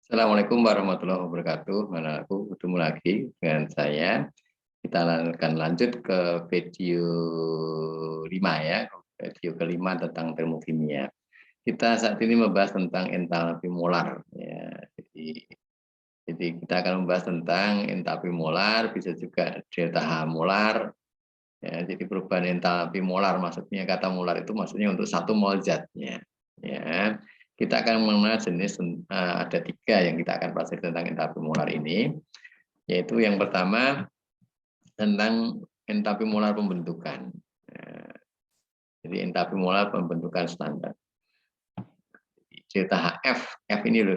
Assalamualaikum warahmatullahi wabarakatuh. Mana aku ketemu lagi dengan saya. Kita akan lanjut ke video 5 ya, video kelima tentang termokimia. Kita saat ini membahas tentang entalpi molar. Ya, jadi kita akan membahas tentang entalpi molar, bisa juga delta H molar. Ya, jadi perubahan entalpi molar, maksudnya kata molar itu maksudnya untuk satu mol zatnya. Ya, kita akan mengenal jenis ada 3 yang kita akan pelajari tentang entalpi molar ini, yaitu yang pertama tentang entalpi molar pembentukan. Ya, jadi entalpi molar pembentukan standar. Delta HF, F ini loh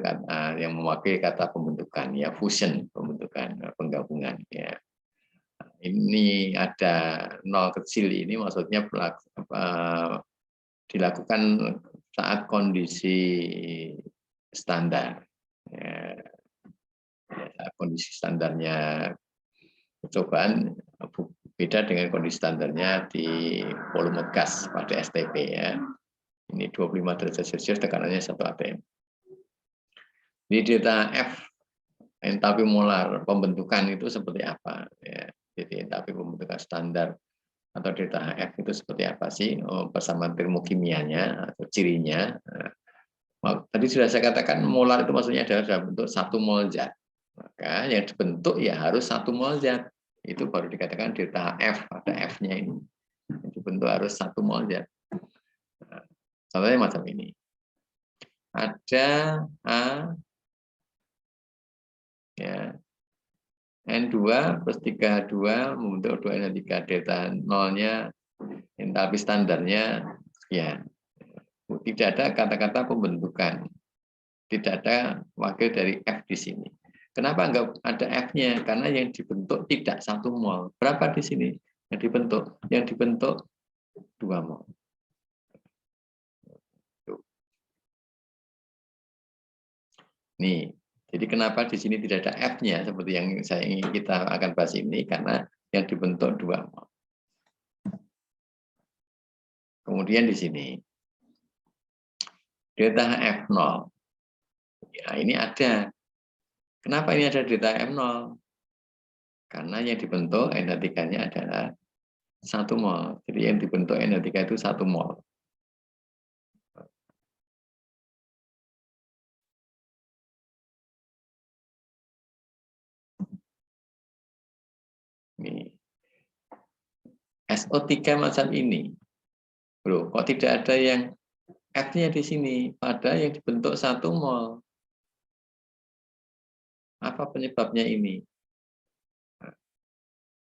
yang mewakili kata pembentukan, ya fusion, pembentukan, penggabungan. Ya. Ini ada nol kecil ini maksudnya dilakukan saat kondisi standar. Ya, saat kondisi standarnya percobaan beda dengan kondisi standarnya di volume gas pada STP ya. Ini 25 derajat Celcius, tekanannya 1 atm. Di delta F, entalpi molar pembentukan itu seperti apa? Ya, jadi entalpi pembentukan standar atau delta HF itu seperti apa sih? Persamaan termokimianya atau cirinya. Tadi sudah saya katakan molar itu maksudnya adalah dalam bentuk 1 mol zat. Maka yang dibentuk ya harus 1 mol zat. Itu baru dikatakan delta HF, ada F-nya ini. Yang dibentuk harus 1 mol zat. Contohnya macam ini. Ada A ya, N2 plus 3H2 membentuk 2N3, delta nolnya entalpi standarnya sekian. Tidak ada kata-kata pembentukan. Tidak ada wakil dari F di sini. Kenapa enggak ada F-nya? Karena yang dibentuk tidak 1 mol. Berapa di sini yang dibentuk? Yang dibentuk 2 mol. Nih, jadi kenapa di sini tidak ada F-nya seperti yang saya ingin kita akan bahas ini, karena yang dibentuk 2 mol. Kemudian di sini delta HF 0. Ya, ini ada. Kenapa ini ada delta HF 0? Karena yang dibentuk NH3-nya adalah 1 mol. Jadi yang dibentuk NH3 itu 1 mol. Ini SO3 macam ini. Bro, kok tidak ada yang F-nya di sini? Padahal yang dibentuk 1 mol. Apa penyebabnya ini?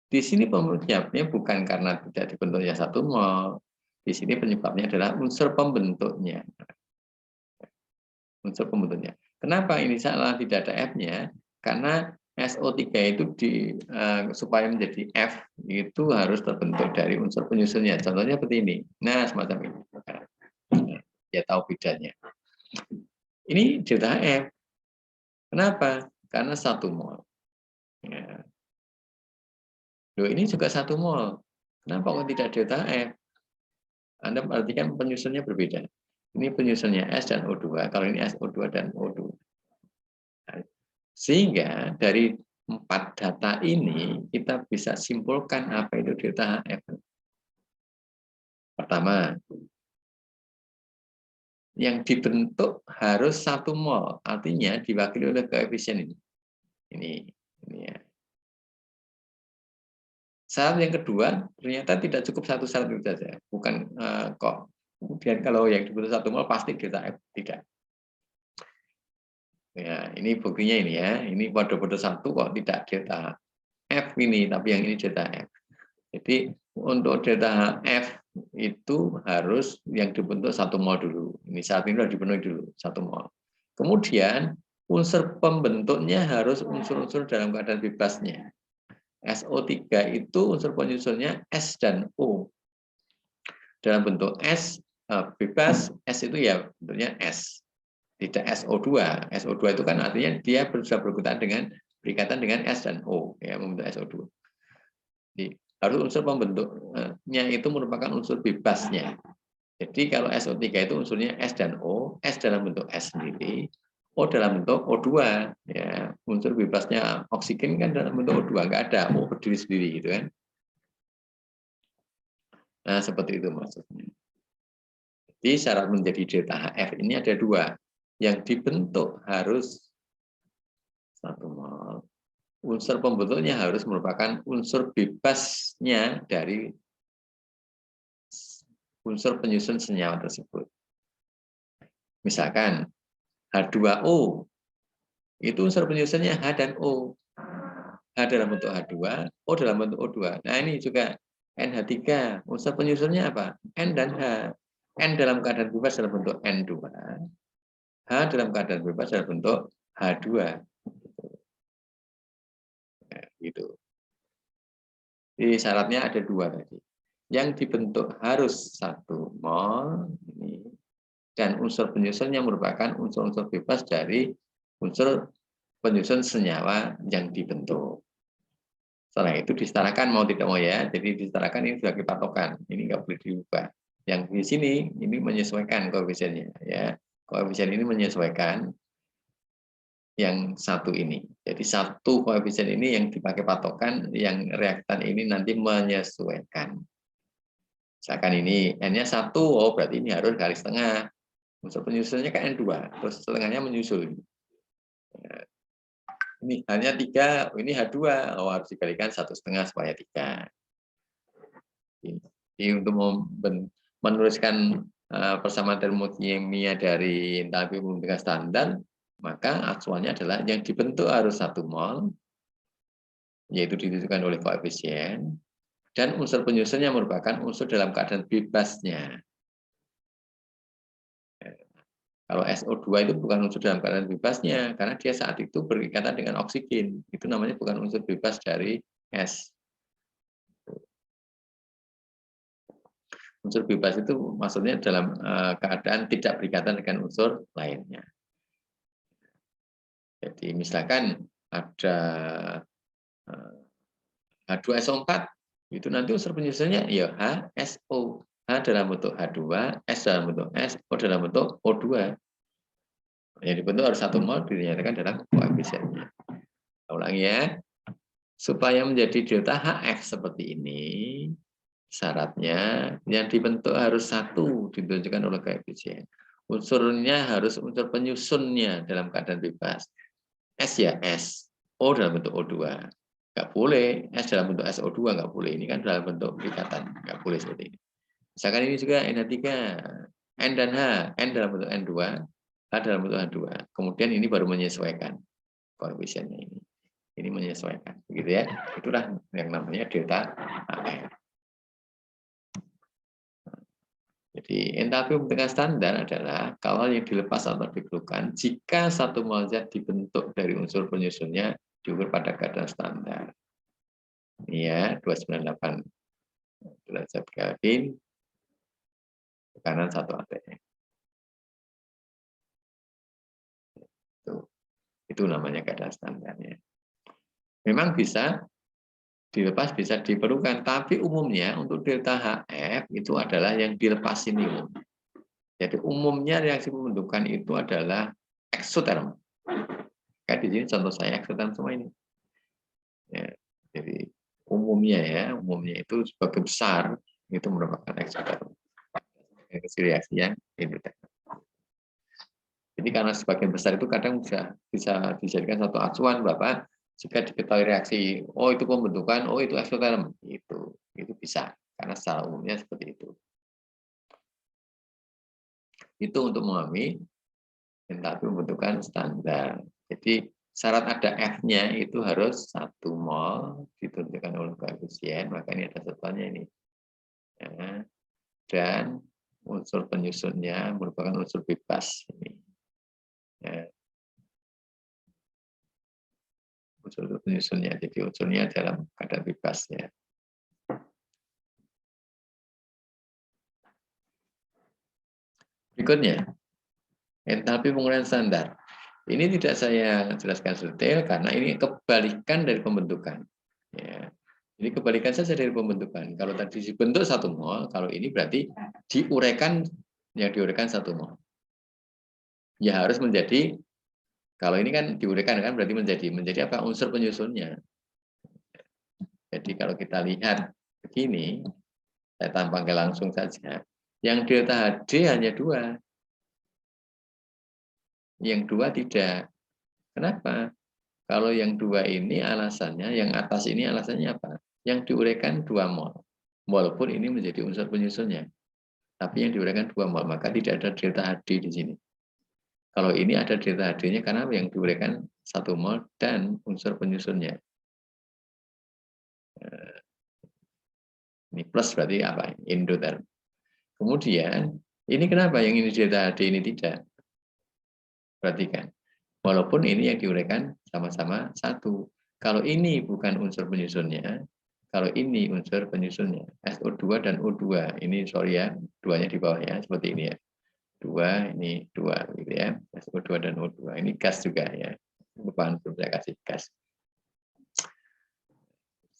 Di sini penyebabnya bukan karena tidak dibentuknya 1 mol. Di sini penyebabnya adalah unsur pembentuknya. Unsur pembentuknya. Kenapa ini salah tidak ada F-nya? Karena SO3 itu supaya menjadi F itu harus terbentuk dari unsur penyusunnya. Contohnya seperti ini. Nah, semacam ini. Ya tahu bedanya. Ini delta F. Kenapa? Karena 1 mol. Ya. Loh, ini juga 1 mol. Kenapa kok tidak delta F? Anda perhatikan penyusunnya berbeda. Ini penyusunnya S dan O2. Kalau ini SO2 dan O2. Sehingga dari 4 data ini kita bisa simpulkan apa itu delta HF. Pertama, yang dibentuk harus 1 mol, artinya diwakili oleh koefisien ini. Ini ya. Syarat yang kedua, ternyata tidak cukup satu syarat itu saja. Bukan kok kemudian kalau yang dibentuk 1 mol pasti delta F, tidak. Ya, ini buktinya ini ya. Ini pada 1 kok tidak delta F ini, tapi yang ini delta F. Jadi untuk delta HF itu harus yang dibentuk 1 mol dulu. Ini saat ini sudah dipenuhi dulu 1 mol. Kemudian unsur pembentuknya harus unsur-unsur dalam keadaan bebasnya. SO3 itu unsur penyusunnya S dan O. Dalam bentuk S bebas, S itu ya bentuknya S. Tidak SO2. SO2 itu kan artinya dia sudah berikatan dengan S dan O, ya membentuk SO2. Jadi, harus unsur pembentuknya itu merupakan unsur bebasnya. Jadi kalau SO3 itu unsurnya S dan O, S dalam bentuk S sendiri, O dalam bentuk O2, ya. Unsur bebasnya oksigen kan dalam bentuk O2, nggak ada O berdiri sendiri gitu kan. Nah, seperti itu maksudnya. Jadi syarat menjadi delta HF ini ada dua. Yang dibentuk harus 1 mol. Unsur pembentuknya harus merupakan unsur bebasnya dari unsur penyusun senyawa tersebut. Misalkan H2O, itu unsur penyusunnya H dan O. H dalam bentuk H2, O dalam bentuk O2. Nah ini juga NH3, unsur penyusunnya apa? N dan H. N dalam keadaan bebas dalam bentuk N2, H dalam keadaan bebas dalam bentuk H2. Nah, gitu. Jadi syaratnya ada dua tadi. Yang dibentuk harus 1 mol ini, dan unsur penyusunnya merupakan unsur-unsur bebas dari unsur penyusun senyawa yang dibentuk. Setelah itu disetarakan mau tidak mau ya, jadi disetarakan ini sebagai patokan, ini nggak boleh diubah. Yang di sini ini menyesuaikan koefisiennya ya, koefisien ini menyesuaikan yang satu ini. Jadi satu koefisien ini yang dipakai patokan, yang reaktan ini nanti menyesuaikan. Misalkan ini N-nya 1, oh berarti ini harus garis tengah. Unsur penyusunnya kan N2, terus setengahnya menyusul. Ini hanya 3, ini H2, oh harus dikalikan 1,5 supaya 3. Jadi untuk menuliskan persamaan termodinamika dari entalpi pembentukan standar, maka acuannya adalah yang dibentuk harus 1 mol, yaitu ditentukan oleh koefisien, dan unsur penyusunnya merupakan unsur dalam keadaan bebasnya. Kalau SO2 itu bukan unsur dalam keadaan bebasnya, karena dia saat itu berikatan dengan oksigen. Itu namanya bukan unsur bebas dari S. Unsur bebas itu maksudnya dalam keadaan tidak berikatan dengan unsur lainnya. Jadi misalkan ada H2SO4, itu nanti unsur penyusunnya ya HSO. H dalam bentuk H2, S dalam bentuk S, O dalam bentuk O2. Yang dibentuk harus 1 mol dinyatakan dalam koefisiennya. Ulangi ya. Supaya menjadi delta HF seperti ini, syaratnya yang dibentuk harus 1 ditunjukkan oleh koefisien. Unsurnya harus unsur penyusunnya dalam keadaan bebas. S ya S, O dalam bentuk O2. Nggak boleh, S dalam bentuk SO2 nggak boleh. Ini kan dalam bentuk ikatan, nggak boleh seperti ini. Misalkan ini juga NH3, N dan H, N dalam bentuk N2, H dalam bentuk H2. Kemudian ini baru menyesuaikan koefisiennya ini. Ini menyesuaikan, begitu ya. Itulah yang namanya delta HF. Jadi entalpi pembentukan standar adalah kalau yang dilepas atau dikeluarkan jika 1 mol zat dibentuk dari unsur penyusunnya diukur pada keadaan standar. Ini ya, 298 derajat Kelvin, tekanan 1 atm. Itu namanya keadaan standarnya. Memang bisa dilepas, bisa diperlukan, tapi umumnya untuk delta HF itu adalah yang dilepas ini. Jadi umumnya reaksi pembentukan itu adalah eksoterm. Kayak di sini contoh saya eksoterm semua ini. Ya, jadi umumnya itu sebagian besar itu merupakan eksoterm. Reaksi yang endoterm. Jadi karena sebagian besar itu kadang bisa dijadikan satu acuan, Bapak, jika diketahui reaksi, oh itu pembentukan, oh itu eksoterm, itu bisa, karena secara umumnya seperti itu. Itu untuk memahami entalpi pembentukan standar. Jadi syarat ada F-nya itu harus 1 mol ditentukan oleh koefisien, maka ini ada satuannya ini. Ya. Dan unsur penyusunnya merupakan unsur bebas ini. Ya. Unsur penyusunnya, jadi unsurnya dalam keadaan bebas ya. Berikutnya, entalpi penguraian standar. Ini tidak saya jelaskan detail karena ini kebalikan dari pembentukan. Ya. Ini kebalikan saja dari pembentukan. Kalau tadi dibentuk 1 mol, kalau ini berarti diuraikan, yang diuraikan 1 mol. Ya harus menjadi Kalau ini kan diuraikan kan berarti menjadi apa? Unsur penyusunnya. Jadi kalau kita lihat begini, saya tampangkan langsung saja. Yang delta HD hanya 2. Yang 2 tidak. Kenapa? Kalau yang 2 ini alasannya, yang atas ini alasannya apa? Yang diuraikan 2 mol. Walaupun ini menjadi unsur penyusunnya. Tapi yang diuraikan 2 mol, maka tidak ada delta HD di sini. Kalau ini ada delta HD-nya karena yang diuraikan 1 mol dan unsur penyusunnya. Ini plus berarti apa? Endoterm. Kemudian, ini kenapa yang ini delta HD ini tidak? Perhatikan. Walaupun ini yang diuraikan sama-sama 1. Kalau ini bukan unsur penyusunnya, kalau ini unsur penyusunnya, SO2 dan O2. Ini sorry ya, 2-nya di bawah ya, seperti ini ya. 2, ini 2 gitu ya. SO2 dan O2. Ini gas juga ya. Bukan saya kasih gas.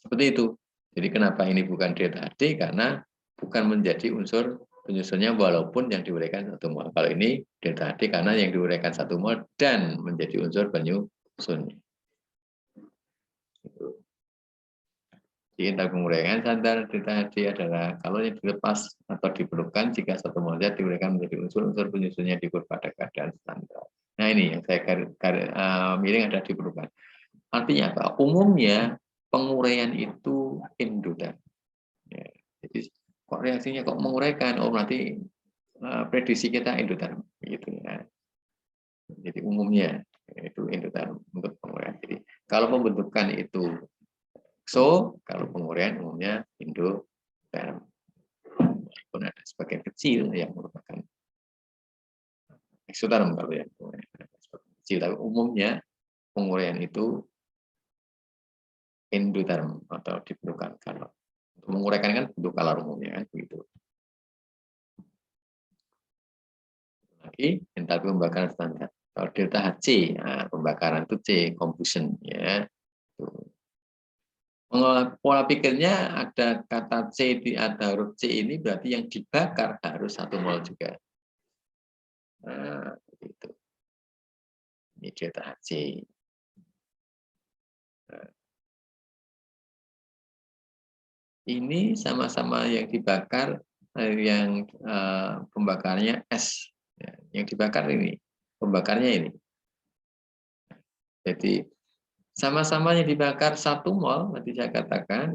Seperti itu. Jadi kenapa ini bukan delta HD? Karena bukan menjadi unsur penyusunnya walaupun yang diuraikan 1 mol. Kalau ini delta HD karena yang diuraikan 1 mol dan menjadi unsur penyusunnya. Jadi inti penguraian standar delta HD adalah kalau yang dilepas atau diperlukan jika 1 mol zat diuraikan menjadi unsur-unsur penyusunnya diukur pada keadaan standar. Nah ini yang saya miring ada diperlukan. Artinya apa? Umumnya penguraian itu endoterm. Ya, jadi kok reaksinya kok menguraikan? Oh berarti prediksi kita endoterm, gitu ya. Jadi umumnya itu endoterm untuk penguraian. Jadi kalau pembentukan itu kalau penguraian umumnya endoterm. Walaupun ada sebagian kecil yang merupakan eksoterm kalau ya kecil, tapi umumnya penguraian itu endoterm atau diperlukan kalau untuk menguraikan kan bentuk kalar umumnya kan begitu. Lagi entalpi pembakaran standar. Kalau delta Hc, nah, pembakaran itu C, combustion ya. Pola pikirnya ada kata C ada huruf C ini berarti yang dibakar harus 1 mol juga. Nah, begitu. Ini delta Hc. Nah, ini sama-sama yang dibakar, yang pembakarnya S. Ya, yang dibakar ini, pembakarnya ini. Jadi sama-sama yang dibakar 1 mol, nanti saya katakan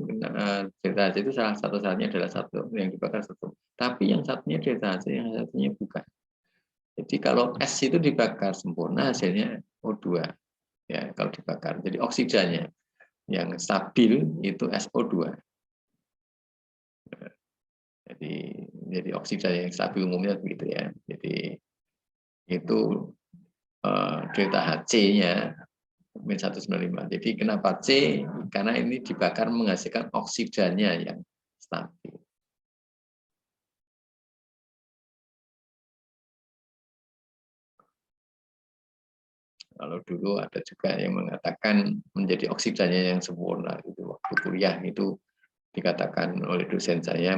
delta H itu salah satu zatnya adalah 1 yang dibakar 1. Tapi yang satunya delta H, yang satunya bukan. Jadi kalau S itu dibakar sempurna hasilnya O2. Ya, kalau dibakar. Jadi oksidanya yang stabil itu SO2. Jadi oksida yang stabil umumnya begitu ya. Jadi itu delta Hc-nya min 195. Jadi kenapa C? Karena ini dibakar menghasilkan oksidanya yang stabil. Kalau dulu ada juga yang mengatakan menjadi oksidanya yang sempurna. Itu waktu kuliah itu dikatakan oleh dosen saya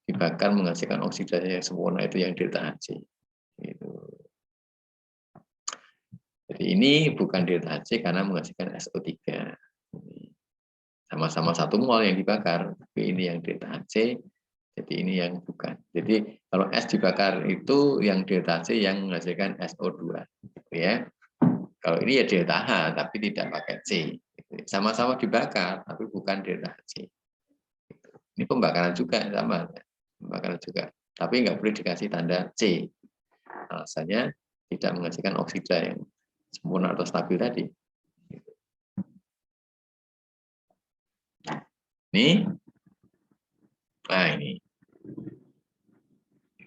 dibakar menghasilkan oksidanya yang sempurna itu yang delta Hc. Gitu. Jadi ini bukan delta Hc karena menghasilkan SO3. Sama-sama 1 mol yang dibakar, tapi ini yang delta Hc, jadi ini yang bukan. Jadi kalau S dibakar itu yang delta Hc yang menghasilkan SO2. Gitu ya. Kalau ini ya delta H, tapi tidak pakai C. Sama-sama dibakar, tapi bukan delta Hc. Ini pembakaran juga sama, pembakaran juga. Tapi nggak boleh dikasih tanda C. Alasannya tidak menghasilkan oksida yang sempurna atau stabil tadi. Ini, nah ini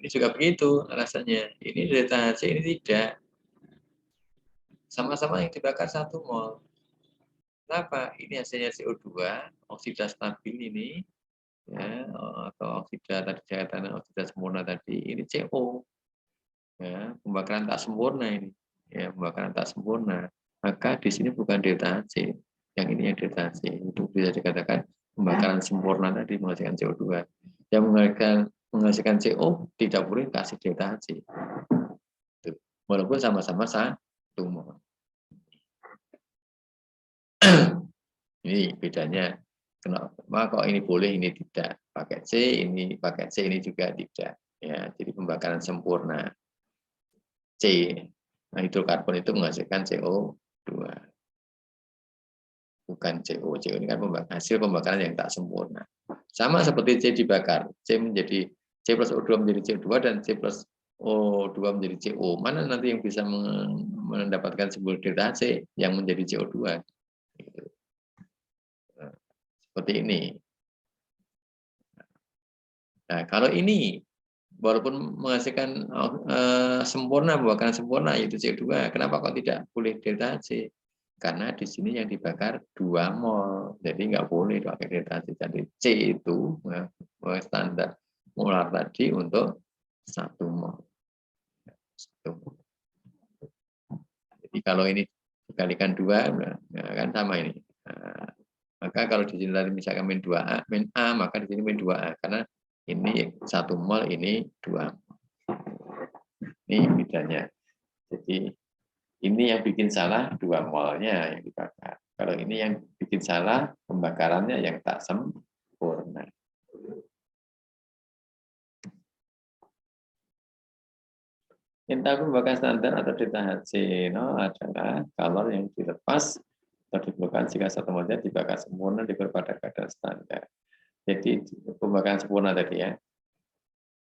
juga begitu alasannya. Ini delta Hc ini tidak. Sama-sama yang dibakar 1 mol. Kenapa? Ini hasilnya CO2, oksida stabil ini, ya, atau oksida tadi saya katakan oksida sempurna tadi, ini CO. Ya, pembakaran tak sempurna ini. Ya, pembakaran tak sempurna. Maka di sini bukan delta Hc, yang ini yang delta Hc. Itu bisa dikatakan pembakaran sempurna tadi menghasilkan CO2. Yang menghasilkan CO tidak boleh kasih delta Hc. Walaupun sama-sama 1 mol. Ini bedanya. Kenapa kok ini boleh, ini tidak? Pakai C, ini pakai C, ini juga tidak. Ya, jadi pembakaran sempurna C. Nah, hidrokarbon itu menghasilkan CO2. Bukan CO. CO ini kan hasil pembakaran yang tak sempurna. Sama seperti C dibakar. C menjadi C plus O2 menjadi CO2 dan C plus O2 menjadi CO. Mana nanti yang bisa mendapatkan simbol delta C yang menjadi CO2? Seperti ini. Nah, kalau ini walaupun menghasilkan sempurna, pembakaran sempurna yaitu CO2, kenapa kok tidak boleh delta C? Karena di sini yang dibakar 2 mol, jadi nggak boleh pakai delta C. Jadi C itu standar molar tadi untuk 1 mol. 1 mol. Jadi kalau ini dikalikan 2, nah, kan sama ini. Nah, maka kalau di sini tadi misalkan min 2A, min A, maka di sini min 2A. Karena ini 1 mol, ini 2 mol. Ini bedanya. Jadi ini yang bikin salah 2 molnya yang dibakar. Kalau ini yang bikin salah pembakarannya yang tak sempurna. Tinta pembakaran standar atau tinta HCNO adalah kalor yang dilepas atau diblokan jika satu molnya dibakar sempurna pada kadar standar. Jadi pembakaran sempurna tadi ya.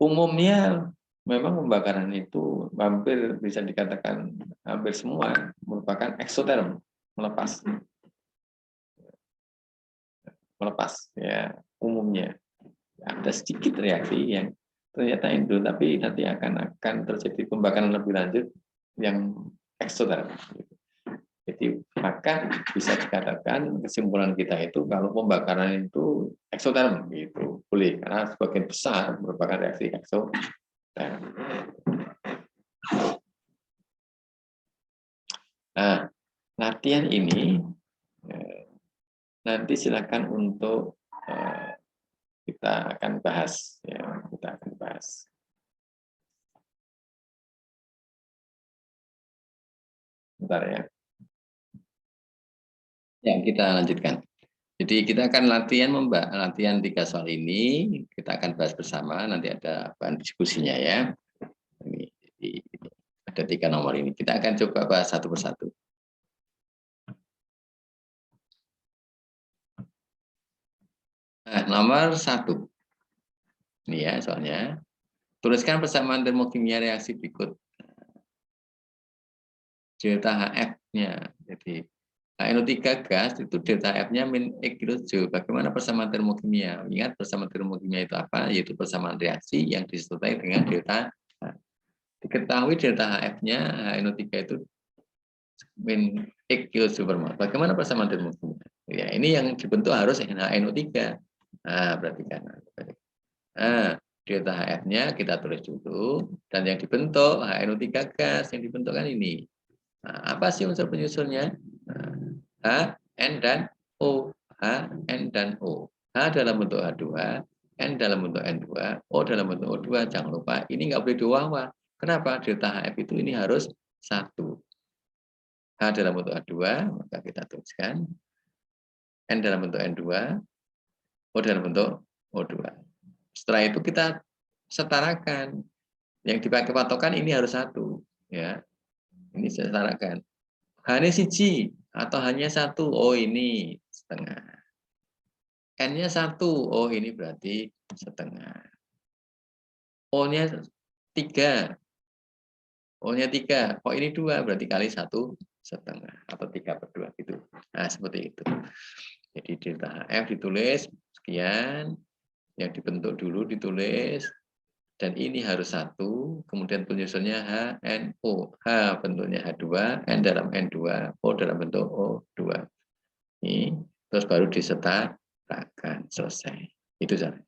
Umumnya memang pembakaran itu hampir bisa dikatakan hampir semua merupakan eksoterm, melepas ya umumnya. Ada sedikit reaksi yang ternyata endo, tapi nanti akan terjadi pembakaran lebih lanjut yang eksoterm. Jadi maka bisa dikatakan kesimpulan kita itu kalau pembakaran itu eksoterm gitu boleh, karena sebagian besar merupakan reaksi eksoterm. Nah, latihan ini nanti silakan untuk kita akan bahas ya, kita akan bahas. Bentar ya. Ya, kita lanjutkan. Jadi kita akan latihan 3 soal ini, kita akan bahas bersama, nanti ada bahan diskusinya ya. Ini, ada 3 nomor ini, kita akan coba bahas satu persatu. Nah, nomor 1. Ini ya soalnya. Tuliskan persamaan termokimia reaksi berikut. Delta HF-nya. Jadi HNO3 gas itu delta F-nya min X kilojoule. Bagaimana persamaan termokimia? Ingat persamaan termokimia itu apa? Yaitu persamaan reaksi yang disertai dengan delta H. Diketahui delta HF-nya HNO3 itu min X kilojoule per mol. Bagaimana persamaan termokimia? Ya, ini yang dibentuk harus HNO3. Nah, perhatikan. Nah, delta HF-nya kita tulis dulu, dan yang dibentuk HNO3 gas, yang dibentuk kan ini. Nah, apa sih unsur penyusunnya? H, N, dan O. H, N, dan O. H dalam bentuk H2, N dalam bentuk N2, O dalam bentuk O2. Jangan lupa, ini nggak boleh diwawa. Kenapa? Delta HF itu ini harus 1. H dalam bentuk H2, maka kita tuliskan. N dalam bentuk N2, O dalam bentuk O2. Setelah itu kita setarakan. Yang dipakai patokan ini harus 1. Ya. Ini saya setarakan. Hanya siji atau hanya 1, oh ini setengah. N-nya 1, oh ini berarti setengah. O-nya 3, O-nya 3, kok ini 2, berarti kali 1 setengah atau 3/2 gitu. Nah, seperti itu. Jadi delta HF ditulis sekian, yang dibentuk dulu ditulis, dan ini harus 1, kemudian penyusunnya HNO. H bentuknya H2, N dalam N2, O dalam bentuk O2. Ini, terus baru disetarakan, selesai. Itu caranya.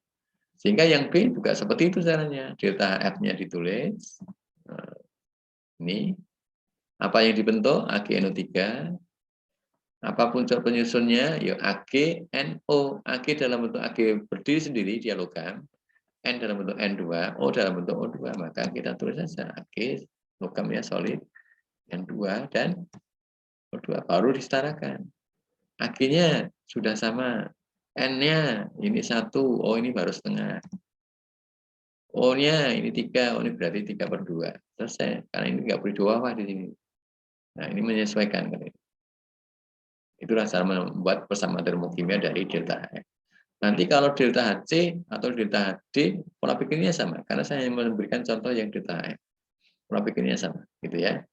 Sehingga yang B juga seperti itu caranya. Delta F-nya ditulis. Ini. Apa yang dibentuk? AgNO3. Apa unsur penyusunnya? Ya AgNO. Ag dalam bentuk Ag berdiri sendiri, dia logam. N dalam bentuk N2, O dalam bentuk O2, maka kita tulis saja Ag logamnya solid, N2 dan O2, baru disetarakan. Ag-nya sudah sama. N-nya ini 1, oh ini baru setengah. O-nya ini 3, oh ini berarti 3/2. Selesai, karena ini nggak boleh dua di sini. Nah, ini menyesuaikan. Itulah cara membuat persamaan termokimia dari delta H. Nanti kalau delta HC atau delta HD, pola pikirnya sama. Karena saya memberikan contoh yang delta H. Pola pikirnya sama, gitu ya.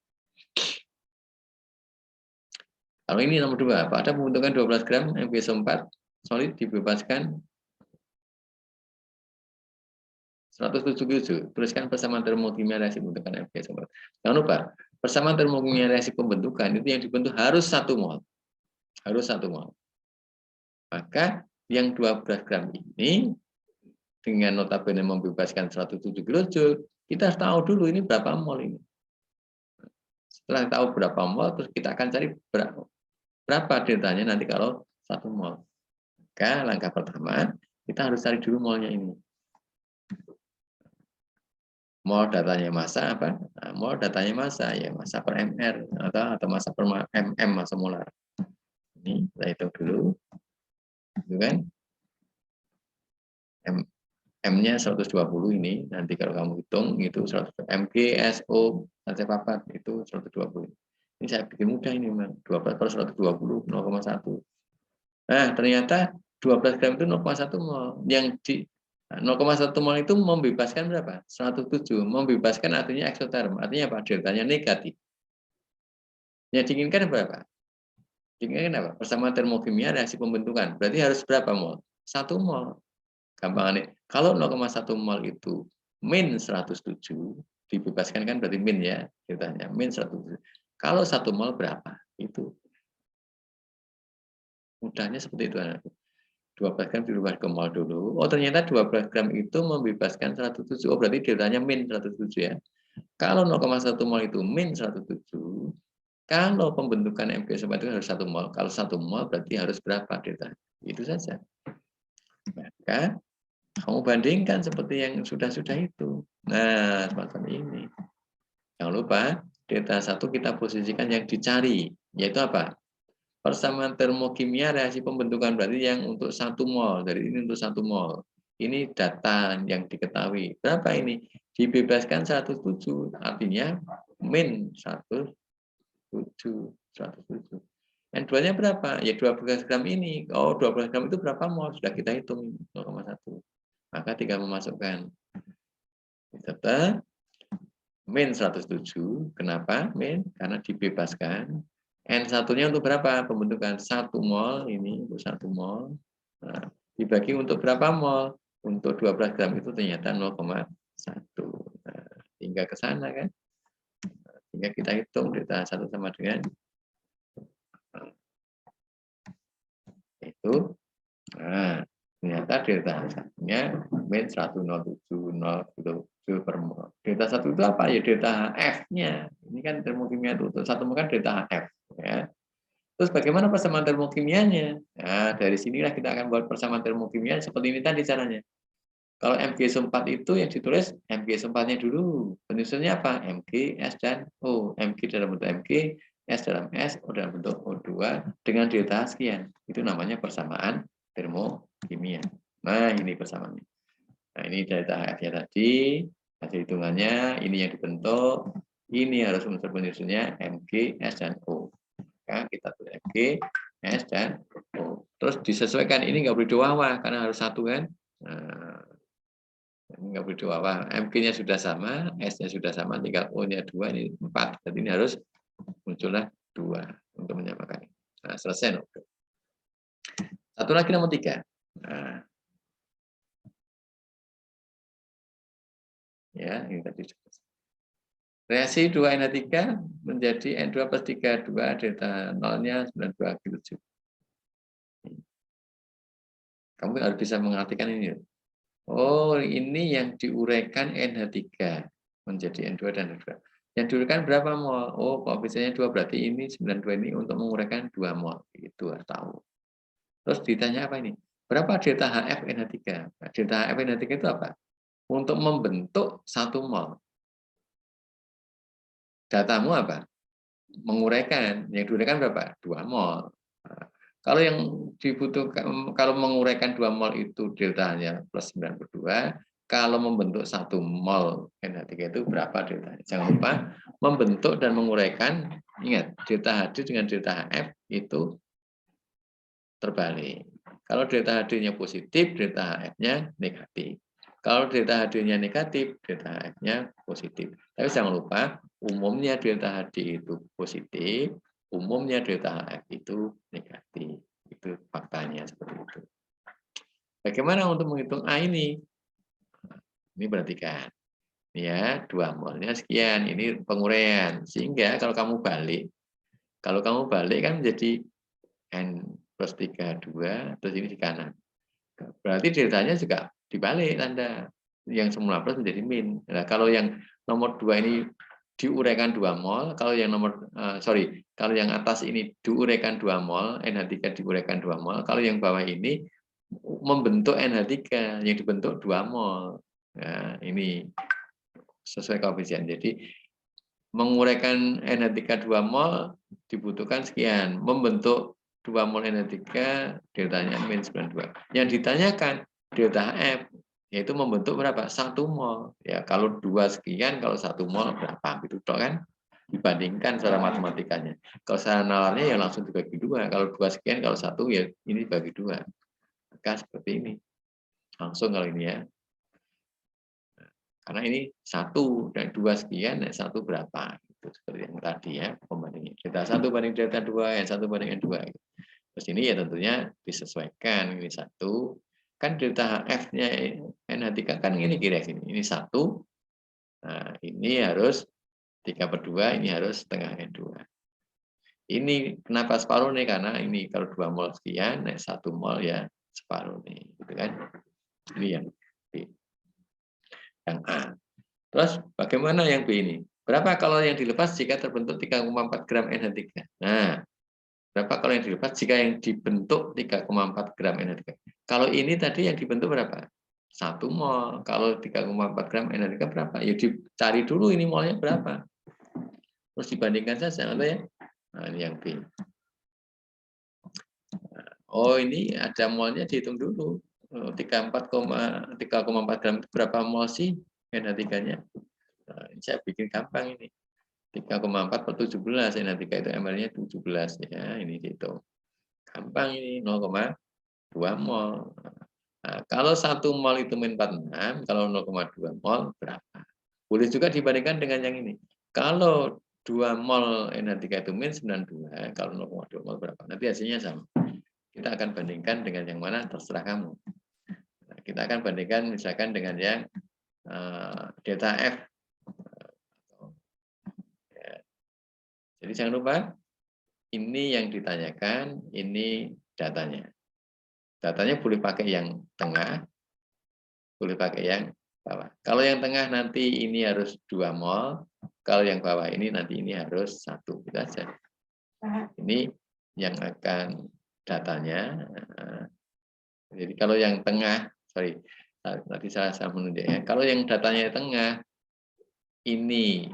Kalau ini nomor 2, pada pembentukan 12 gram MgSO4 solid dibebaskan 177. Tuliskan persamaan termokimia reaksi pembentukan MgSO4. Jangan lupa, persamaan termokimia reaksi pembentukan itu yang dibentuk harus 1 mol. Harus 1 mol. Maka yang 12 gram ini dengan notabene membebaskan 107 kJ, kita harus tahu dulu ini berapa mol ini. Setelah tahu berapa mol, terus kita akan cari berapa deltanya nanti kalau 1 mol. Maka langkah pertama, kita harus cari dulu molnya ini. Mol datanya massa apa? Nah, mol datanya massa, ya massa per mr atau massa per mm, massa molar. Ini kita hitung dulu. Gitu kan? M-nya 120 ini, nanti kalau kamu hitung itu 100 MgSO papat itu 120. Ini saya bikin mudah ini, memang 12 per 120 0,1. Nah, ternyata 12 gram itu 0,1 mol. Yang di 0,1 mol itu membebaskan berapa? 107. Membebaskan artinya eksoterm. Artinya apa? Deltanya negatif. Yang diinginkan berapa? Diinginkan apa? Persamaan termokimia reaksi pembentukan. Berarti harus berapa mol? 1 mol. Gampang nih. Kalau 0,1 mol itu min 107, dibebaskan kan berarti min ya, ceritanya min 107. Kalau 1 mol berapa? Itu mudahnya seperti itu. 12 gram dirubah ke mol dulu. Oh ternyata 12 gram itu membebaskan 107. Oh berarti deltanya min 107 ya. Kalau 0,1 mol itu min 107, kalau pembentukan MgSO4 itu harus 1 mol. Kalau 1 mol berarti harus berapa delta? Itu saja. Maka kamu bandingkan seperti yang sudah-sudah itu. Nah, semacam ini. Jangan lupa, delta 1 kita posisikan yang dicari. Yaitu apa? Persamaan termokimia reaksi pembentukan, berarti yang untuk 1 mol. Dari ini untuk 1 mol. Ini data yang diketahui. Berapa ini? Dibebaskan 107. Artinya min 107. 107. Yang duanya berapa? Ya 12 gram ini. Oh, 12 gram itu berapa mol? Sudah kita hitung 0,1. Maka tinggal memasukkan tetap min 107. Kenapa min? Karena dibebaskan. N1-nya untuk berapa? Pembentukan 1 mol, ini untuk 1 mol. Nah, dibagi untuk berapa mol? Untuk 12 gram itu ternyata 0,1. Nah, tinggal ke sana kan. Tinggal kita hitung delta 1 sama dengan itu. Nah, ternyata delta satunya min 107,007 per mol. Delta 1 itu apa ya? Delta F-nya. Ini kan termokimia itu untuk 1 mol kan delta F ya. Terus bagaimana persamaan termokimianya? Nah, dari sinilah kita akan buat persamaan termokimia seperti ini tadi caranya. Kalau MgSO4 itu yang ditulis MgSO4-nya dulu. Penyusunnya apa? Mg, S, dan O. Mg dalam bentuk Mg, S dalam S, O dalam bentuk O2 dengan delta sekian. Itu namanya persamaan termokimia. Nah, ini persamaannya. Nah, ini delta HF-nya tadi. Hasil hitungannya, ini yang dibentuk. Ini harus unsur penyusunnya Mg, S, dan O. Maka kita tulis Mg, S, dan O. Terus disesuaikan. Ini nggak boleh dua karena harus satu kan. Nah, ini nggak boleh dua. Mg-nya sudah sama, S-nya sudah sama, tinggal O-nya 2, ini 4. Jadi ini harus muncullah 2 untuk menyamakan. Nah, selesai. Satu lagi nomor 3. Nah, ya, ini tadi. Reaksi 2NH3 menjadi N2 plus 32, delta 0-nya 92 kJ. Kamu harus bisa mengartikan ini. Oh, ini yang diuraikan NH3 menjadi N2 dan N2. Yang diuraikan berapa mol? Oh, koefisiennya 2, berarti ini 92 ini untuk menguraikan 2 mol. Itu harus tahu. Terus ditanya apa ini? Berapa delta HF NH3? Nah, delta HF NH3 itu apa? Untuk membentuk 1 mol. Datamu apa? Menguraikan. Yang diuraikan berapa? 2 mol. Nah, Kalau yang dibutuhkan, kalau menguraikan 2 mol itu deltanya plus 92, kalau membentuk 1 mol NH3 itu berapa deltanya? Jangan lupa membentuk dan menguraikan, ingat delta Hd dengan delta Hf itu terbalik. Kalau delta Hd-nya positif, delta Hf-nya negatif. Kalau delta Hd-nya negatif, delta Hf-nya positif. Tapi jangan lupa, umumnya delta Hd itu positif, umumnya delta Hf itu negatif. Itu faktanya seperti itu. Bagaimana untuk menghitung A ini? Ini perhatikan. Ya, 2 molnya sekian, ini penguraian. Sehingga kalau kamu balik kan menjadi N plus 32, terus ini di kanan. Berarti deltanya juga dibalik tanda. Yang semula plus menjadi min. Nah, kalau yang nomor 2 ini diuraikan 2 mol, kalau yang kalau yang atas ini diuraikan 2 mol, NH3 diuraikan 2 mol, kalau yang bawah ini membentuk NH3 yang dibentuk 2 mol. Nah, ini sesuai koefisien. Jadi menguraikan NH3 2 mol dibutuhkan sekian, membentuk 2 mol NH3 deltanya min 92. Yang ditanyakan delta F yaitu membentuk berapa? 1 mol. Ya, kalau 2 sekian, kalau 1 mol berapa? Gitu toh kan? Dibandingkan secara matematikanya. Kalau secara nalarnya ya langsung dibagi 2. Kalau 2 sekian, kalau 1 ya ini dibagi 2. Maka seperti ini. Langsung kalau ini ya. Karena ini 1 dan 2 sekian, dan 1 berapa? Itu seperti yang tadi ya, pembandingnya. Delta 1 banding delta 2, yang 1 banding N2. Terus ini ya tentunya disesuaikan. Ini 1, kan delta F-nya NH3 kan ini kira sini. Ini 1, nah ini harus 3/2, ini harus setengah N2. Ini kenapa separuh nih? Karena ini kalau 2 mol sekian, nah 1 mol ya separuh nih. Gitu kan? Ini yang B. Yang A. Terus bagaimana yang B ini? Berapa kalau yang dilepas jika terbentuk 3,4 gram NH3? Nah, berapa kalau yang dilepas jika yang dibentuk 3,4 gram NH3? Kalau ini tadi yang dibentuk berapa? 1 mol. Kalau 3,4 gram NH3 berapa? Ya dicari dulu ini molnya berapa. Terus dibandingkan saja, ya. Nah, ini yang B. Oh, ini ada molnya dihitung dulu. 3,4 gram itu berapa mol sih NH3-nya? Nah, saya bikin gampang ini. 3,4 per 17, NH3 itu ml-nya 17 ya, ini dihitung. Gampang ini 0,2 mol. Nah, kalau 1 mol itu min 46, kalau 0,2 mol berapa? Boleh juga dibandingkan dengan yang ini. Kalau 2 mol NH3 itu min 92, kalau 0,2 mol berapa? Nanti hasilnya sama. Kita akan bandingkan dengan yang mana terserah kamu. Nah, kita akan bandingkan misalkan dengan yang delta F. Jadi jangan lupa, ini yang ditanyakan, ini datanya. Datanya boleh pakai yang tengah, boleh pakai yang bawah. Kalau yang tengah nanti ini harus 2 mol, kalau yang bawah ini nanti ini harus 1. Gitu aja. Ini yang akan datanya. Jadi kalau yang tengah, tadi saya menunjuk ya. Kalau yang datanya yang tengah, ini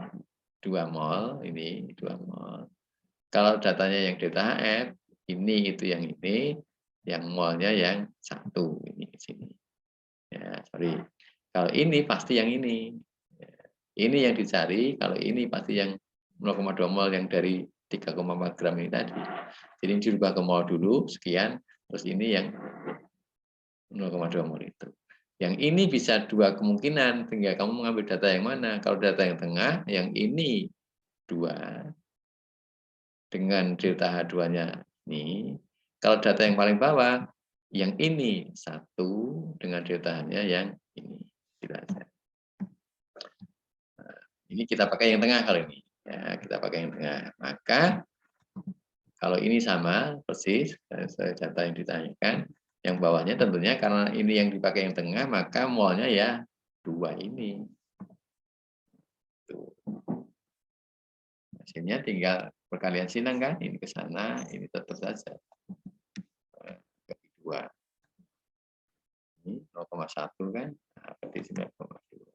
2 mol, ini 2 mol. Kalau datanya yang delta HF, ini itu yang molnya yang 1 ini di sini. Ya, kalau ini pasti yang ini. Ini yang dicari, kalau ini pasti yang 0,2 mol yang dari 3,4 gram ini tadi. Jadi dirubah ke mol dulu, sekian, terus ini yang 0,2 mol itu. Yang ini bisa 2 kemungkinan, tinggal kamu mengambil data yang mana. Kalau data yang tengah, yang ini 2, dengan delta H2-nya ini. Kalau data yang paling bawah, yang ini 1 dengan delta-nya yang ini. Ini kita pakai yang tengah kali ini. Ya, kita pakai yang tengah. Maka kalau ini sama persis data yang ditanyakan, yang bawahnya tentunya karena ini yang dipakai yang tengah, maka molnya ya 2 ini. Tuh. Hasilnya tinggal perkalian sinang kan, ini ke sana, ini tetap saja. Bagi 2. Ini 0,1 kan, nah, berarti 9,2.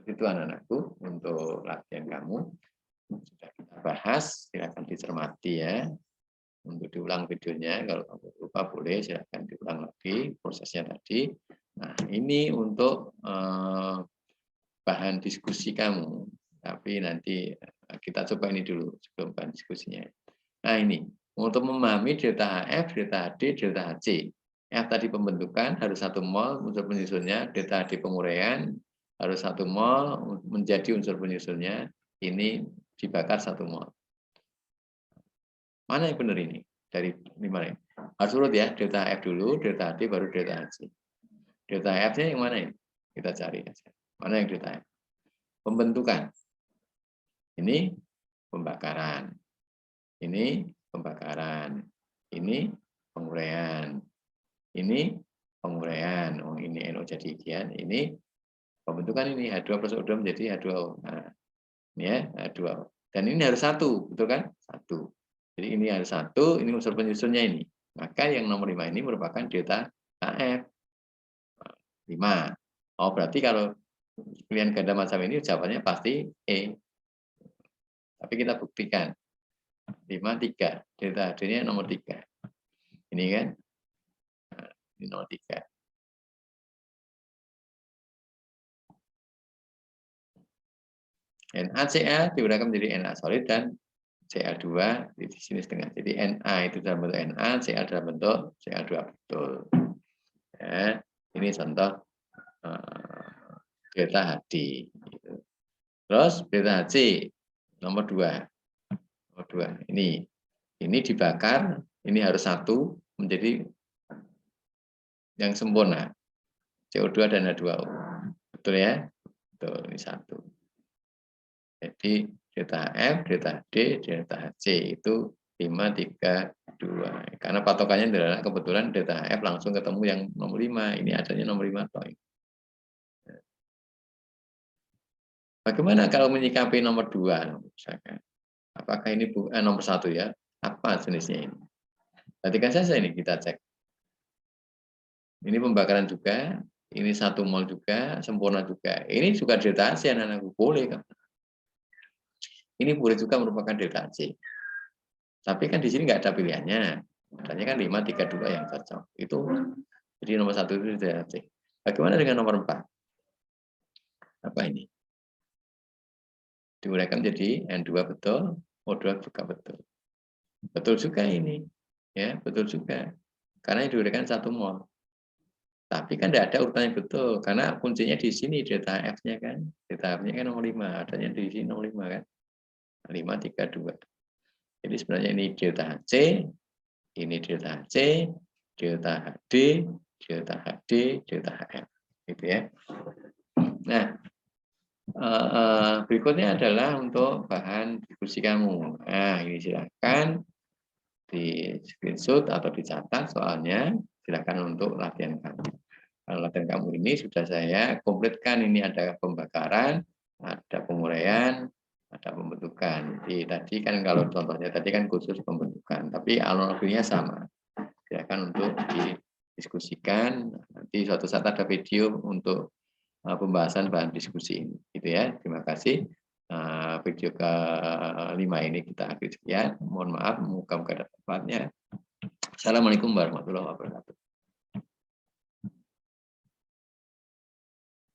Itu anak-anakku untuk latihan kamu sudah kita bahas, silakan dicermati ya. untuk diulang videonya. Kalau kamu lupa boleh silakan diulang lagi prosesnya tadi. Nah, ini untuk bahan diskusi kamu. Tapi nanti kita coba ini dulu sebelum bahan diskusinya. Nah, ini untuk memahami delta HF, delta HD, delta HC. F tadi pembentukan harus 1 mol unsur penyusunnya, delta HD penguraian harus 1 mol menjadi unsur penyusunnya. Ini dibakar 1 mol. Mana yang benar ini? Dari 5 ini. Harus urut ya, delta F dulu, delta HD, baru delta HC. Delta F-nya yang mana ini? Kita cari aja. Mana yang delta F? Pembentukan. Ini pembakaran. Ini pembakaran. Ini penguraian. Ini penguraian. Oh, ini NO jadi ikian. Ini pembentukan ini H2 plus O2 menjadi H2O. Nah, ini ya H2O. Dan ini harus 1, betul kan? 1. Jadi ini harus 1, ini unsur penyusunnya ini. Maka yang nomor 5 ini merupakan delta HF. 5. Oh, berarti kalau pilihan ganda macam ini jawabannya pasti E. Tapi kita buktikan. 5, 3. Delta HD-nya nomor 3. Ini kan? Nah, ini nomor 3. NaCl diuraikan menjadi Na solid dan Cl2 di sini setengah. Jadi Na itu dalam bentuk Na, Cl dalam bentuk Cl2 betul. Ya, ini contoh delta HD. Terus delta HC nomor 2. Nomor 2. Ini dibakar, ini harus 1 menjadi yang sempurna. CO2 dan H2O. Betul ya? Betul, ini 1. Jadi delta F, delta D, delta HC itu 5, 3, 2. Karena patokannya adalah kebetulan delta F langsung ketemu yang nomor 5. Ini adanya nomor 5. Bagaimana kalau menyikapi nomor 2? Misalkan, apakah ini nomor 1 ya? Apa jenisnya ini? Perhatikan saja ini, kita cek. Ini pembakaran juga, ini 1 mol juga, sempurna juga. Ini juga delta HC, anak-anakku boleh kan? Ini boleh juga merupakan delta HC. Tapi kan di sini nggak ada pilihannya. Adanya kan 5, 3, 2 yang cocok. Itu jadi nomor 1 itu delta HC. Bagaimana dengan nomor 4? Apa ini? Diuraikan jadi N2 betul, O2 juga betul. Betul juga ini. Ya, betul juga. Karena diuraikan 1 mol. Tapi kan tidak ada urutannya betul. Karena kuncinya di sini delta F-nya kan. Delta F-nya kan nomor 5. Adanya di sini nomor 5 kan. 5, 3, 2. Jadi sebenarnya ini delta HC, ini delta HC, delta HD, delta HD, delta HF. Gitu ya. Nah, berikutnya adalah untuk bahan diskusi kamu. Nah, ini silakan di screenshot atau dicatat soalnya. Silakan untuk latihan kamu. Kalau latihan kamu ini sudah saya komplitkan. Ini ada pembakaran, ada penguraian, ada pembentukan. Jadi tadi kan kalau contohnya tadi kan khusus pembentukan, tapi analoginya sama. Silakan untuk didiskusikan. Nanti suatu saat ada video untuk pembahasan bahan diskusi ini. Gitu ya. Terima kasih. Video ke-5 ini kita akhiri sekian. Mohon maaf, muka-muka ada tempatnya. Assalamualaikum warahmatullahi wabarakatuh.